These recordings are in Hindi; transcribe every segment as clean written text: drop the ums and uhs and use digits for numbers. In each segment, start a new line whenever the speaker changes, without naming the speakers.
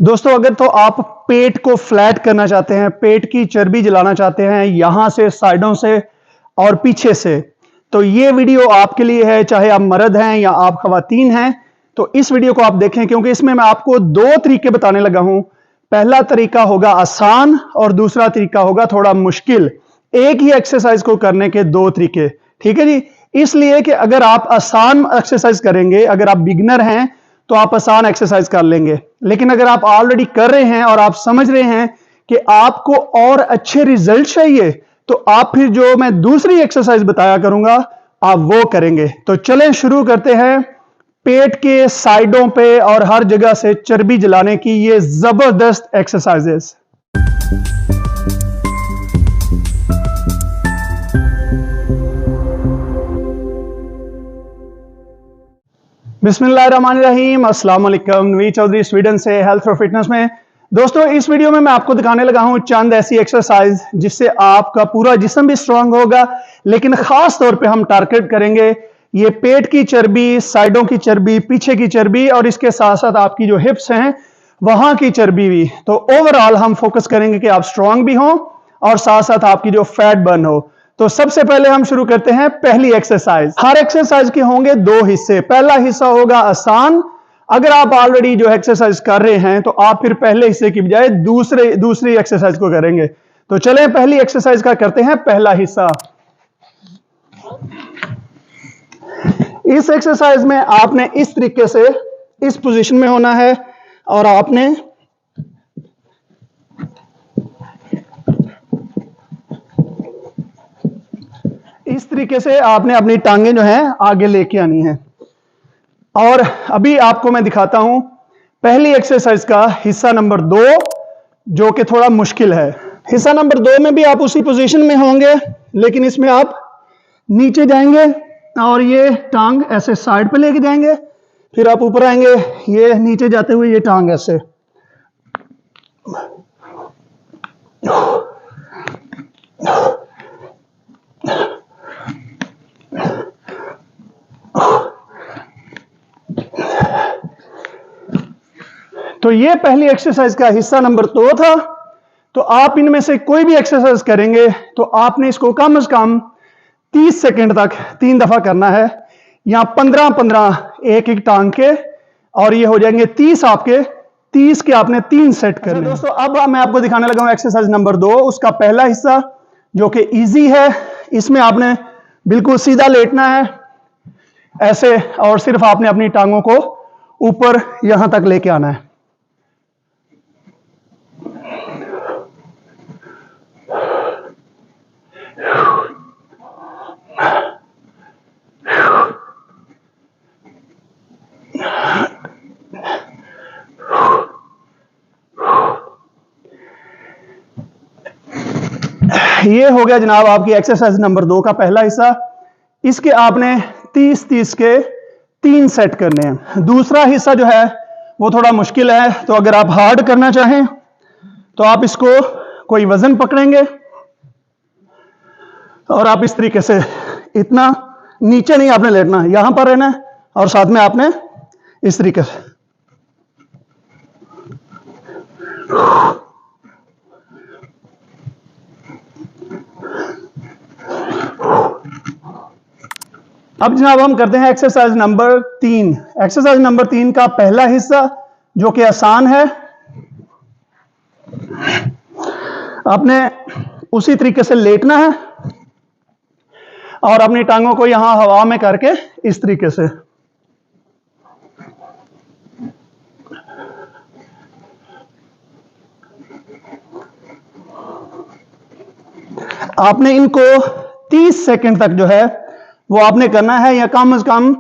दोस्तों अगर तो आप पेट को फ्लैट करना चाहते हैं, पेट की चर्बी जलाना चाहते हैं यहां से, साइडों से और पीछे से, तो ये वीडियो आपके लिए है। चाहे आप मर्द हैं या आप खवातीन हैं, तो इस वीडियो को आप देखें, क्योंकि इसमें मैं आपको दो तरीके बताने लगा हूं। पहला तरीका होगा आसान और दूसरा तरीका होगा थोड़ा मुश्किल। एक ही एक्सरसाइज को करने के दो तरीके, ठीक है जी। इसलिए कि अगर आप आसान एक्सरसाइज करेंगे, अगर आप बिगिनर हैं तो आप आसान एक्सरसाइज कर लेंगे, लेकिन अगर आप ऑलरेडी कर रहे हैं और आप समझ रहे हैं कि आपको और अच्छे रिजल्ट चाहिए, तो आप फिर जो मैं दूसरी एक्सरसाइज बताया करूंगा आप वो करेंगे। तो चलें शुरू करते हैं। पेट के साइडों पे और हर जगह से चर्बी जलाने की ये जबरदस्त एक्सरसाइजेस। बिस्मिल्लाहिर्रहमानिर्रहीम, अस्सलाम वालेकुम। नवीद चौधरी स्वीडन से हेल्थ और फिटनेस में। दोस्तों इस वीडियो में मैं आपको दिखाने लगा हूं चंद ऐसी एक्सरसाइज जिससे आपका पूरा जिस्म भी स्ट्रांग होगा, लेकिन खास तौर पे हम टारगेट करेंगे ये पेट की चर्बी, साइडों की चर्बी, पीछे की चर्बी और इसके साथ साथ आपकी जो हिप्स हैं वहां की चर्बी भी। तो ओवरऑल हम फोकस करेंगे कि आप स्ट्रांग भी हों और साथ साथ आपकी जो फैट बर्न हो। तो सबसे पहले हम शुरू करते हैं पहली एक्सरसाइज। हर एक्सरसाइज के होंगे दो हिस्से। पहला हिस्सा होगा आसान। अगर आप ऑलरेडी जो एक्सरसाइज कर रहे हैं तो आप फिर पहले हिस्से की बजाय दूसरी एक्सरसाइज को करेंगे। तो चलें पहली एक्सरसाइज का करते हैं पहला हिस्सा। इस एक्सरसाइज में आपने इस तरीके से इस पोजीशन में होना है और आपने इस तरीके से आपने अपनी टांगें जो हैं आगे लेके आनी है। और अभी आपको मैं दिखाता हूं पहली एक्सरसाइज का हिस्सा नंबर 2, जो कि थोड़ा मुश्किल है। हिस्सा नंबर 2 में भी आप उसी पोजीशन में होंगे, लेकिन इसमें आप नीचे जाएंगे और ये टांग ऐसे साइड पे लेके जाएंगे, फिर आप ऊपर आएंगे, ये नीचे जाते हुए ये टांग ऐसे। तो ये पहली एक्सरसाइज का हिस्सा नंबर 2 था। तो आप इनमें से कोई भी एक्सरसाइज करेंगे तो आपने इसको कम से कम 30 सेकंड तक 3 दफा करना है, या 15-15 एक एक टांग के, और ये हो जाएंगे 30 आपके। 30 के आपने 3 सेट करने। दोस्तों अब मैं आपको दिखाने लगा हूं एक्सरसाइज नंबर 2, उसका पहला हिस्सा जो कि इजी है। इसमें आपने बिल्कुल सीधा लेटना है ऐसे, और सिर्फ आपने अपनी टांगों को ऊपर यहां तक लेके आना है। ये हो गया जनाब आपकी एक्सरसाइज नंबर 2 का पहला हिस्सा। इसके आपने 30-30 के 3 सेट करने हैं। दूसरा हिस्सा जो है वो थोड़ा मुश्किल है, तो अगर आप हार्ड करना चाहें तो आप इसको कोई वजन पकड़ेंगे और आप इस तरीके से, इतना नीचे नहीं आपने लेटना, यहां पर रहना है और साथ में आपने इस तरीके से। अब जनाब हम करते हैं एक्सरसाइज नंबर 3। एक्सरसाइज नंबर 3 का पहला हिस्सा जो कि आसान है, आपने उसी तरीके से लेटना है और अपनी टांगों को यहां हवा में करके इस तरीके से। आपने इनको 30 सेकंड तक जो है वो आपने करना है, या कम से कम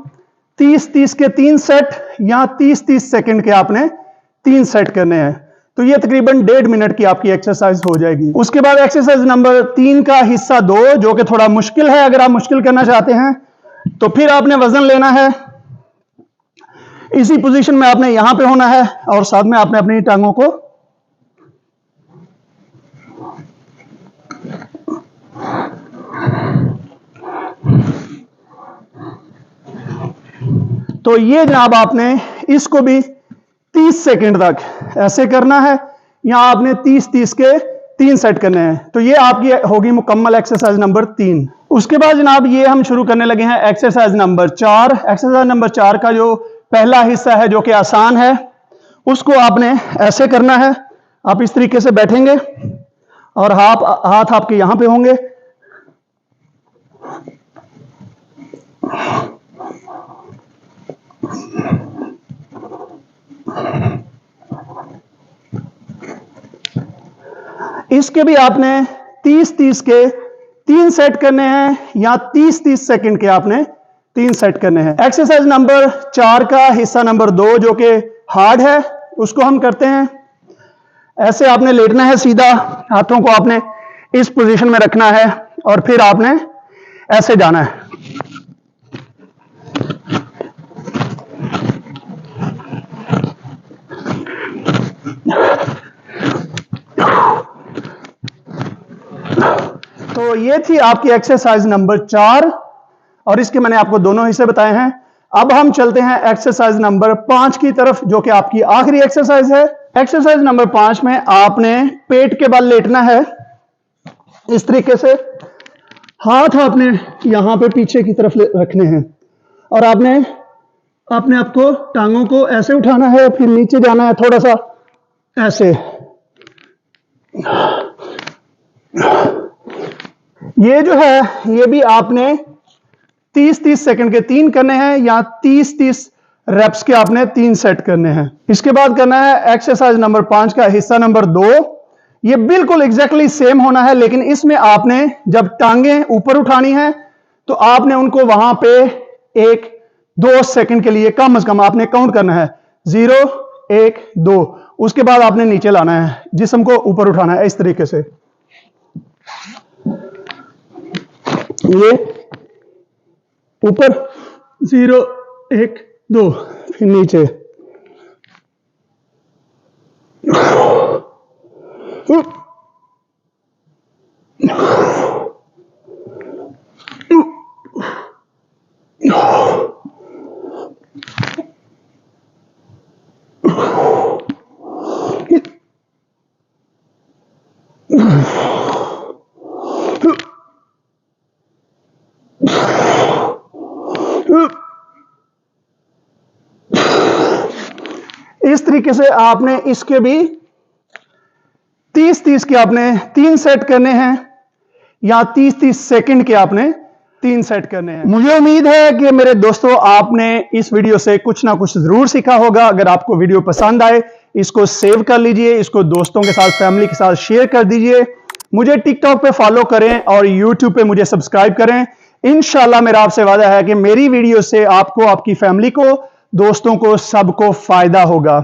30-30 के 3 सेट, या 30-30 सेकंड के आपने 3 सेट करने हैं। तो ये तकरीबन 1.5 मिनट की आपकी एक्सरसाइज हो जाएगी। उसके बाद एक्सरसाइज नंबर 3 का हिस्सा 2 जो कि थोड़ा मुश्किल है। अगर आप मुश्किल करना चाहते हैं तो फिर आपने वजन लेना है, इसी पोजीशन में आपने यहां पे होना है और साथ में आपने अपनी टांगों को तो ये जनाब आपने इसको भी 30 सेकंड तक ऐसे करना है। यहां आपने 30-30 के 3 सेट करने हैं। तो ये आपकी होगी मुकम्मल एक्सरसाइज नंबर 3। उसके बाद जनाब ये हम शुरू करने लगे हैं एक्सरसाइज नंबर 4। एक्सरसाइज नंबर 4 का जो पहला हिस्सा है जो कि आसान है, उसको आपने ऐसे करना है। आप इस तरीके से बैठेंगे और हाथ आपके यहां पे होंगे। इसके भी आपने 30-30 के 3 सेट करने हैं या 30-30 सेकंड के आपने 3 सेट करने हैं। एक्सरसाइज नंबर 4 का हिस्सा नंबर 2 जो कि हार्ड है, उसको हम करते हैं। ऐसे आपने लेटना है सीधा, हाथों को आपने इस पोजीशन में रखना है और फिर आपने ऐसे जाना है। तो ये थी आपकी एक्सरसाइज नंबर 4 और इसके मैंने आपको दोनों हिस्से बताए हैं। अब हम चलते हैं एक्सरसाइज नंबर 5 की तरफ जो कि आपकी आखिरी एक्सरसाइज है। एक्सरसाइज नंबर 5 में आपने पेट के बल लेटना है इस तरीके से। हाथ आपने यहां पे पीछे की तरफ रखने हैं और आपने अपने आपको टांगों को ऐसे उठाना है, फिर नीचे जाना है थोड़ा सा ऐसे। ये जो है ये भी आपने 30-30 सेकंड के 3 करने हैं या 30-30 रेप्स के आपने 3 सेट करने हैं। इसके बाद करना है एक्सरसाइज नंबर 5 का हिस्सा नंबर 2। ये बिल्कुल एग्जैक्टली सेम होना है, लेकिन इसमें आपने जब टांगे ऊपर उठानी है तो आपने उनको वहां पे 1-2 सेकंड के लिए कम से कम आपने काउंट करना है। 0 1 2। उसके बाद आपने नीचे लाना है, जिस्म को ऊपर उठाना है इस तरीके से। ये ऊपर 0 1 2, फिर नीचे। इस तरीके से आपने इसके भी 30-30 के आपने 3 सेट करने हैं या 30-30 सेकंड के आपने 3 सेट करने हैं। मुझे उम्मीद है कि मेरे दोस्तों आपने इस वीडियो से कुछ ना कुछ जरूर सीखा होगा। अगर आपको वीडियो पसंद आए इसको सेव कर लीजिए, इसको दोस्तों के साथ, फैमिली के साथ शेयर कर दीजिए। मुझे टिकटॉक पे फॉलो करें और यूट्यूब पे मुझे सब्सक्राइब करें। इंशाल्लाह मेरा आपसे वादा है कि मेरी वीडियो से आपको, आपकी फैमिली को, दोस्तों को, सबको फायदा होगा।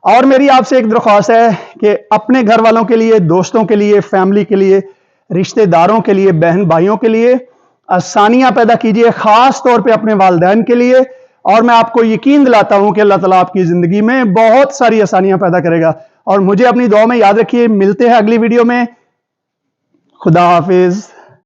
और मेरी आपसे एक दरख्वास्त है कि अपने घर वालों के लिए, दोस्तों के लिए, फैमिली के लिए, रिश्तेदारों के लिए, बहन भाइयों के लिए आसानियां पैदा कीजिए, खास तौर पे अपने वालिदैन के लिए। और मैं आपको यकीन दिलाता हूं कि अल्लाह ताला आपकी जिंदगी में बहुत सारी आसानियां पैदा करेगा। और मुझे अपनी दुआ में याद रखिए। मिलते हैं अगली वीडियो में। खुदा हाफिज।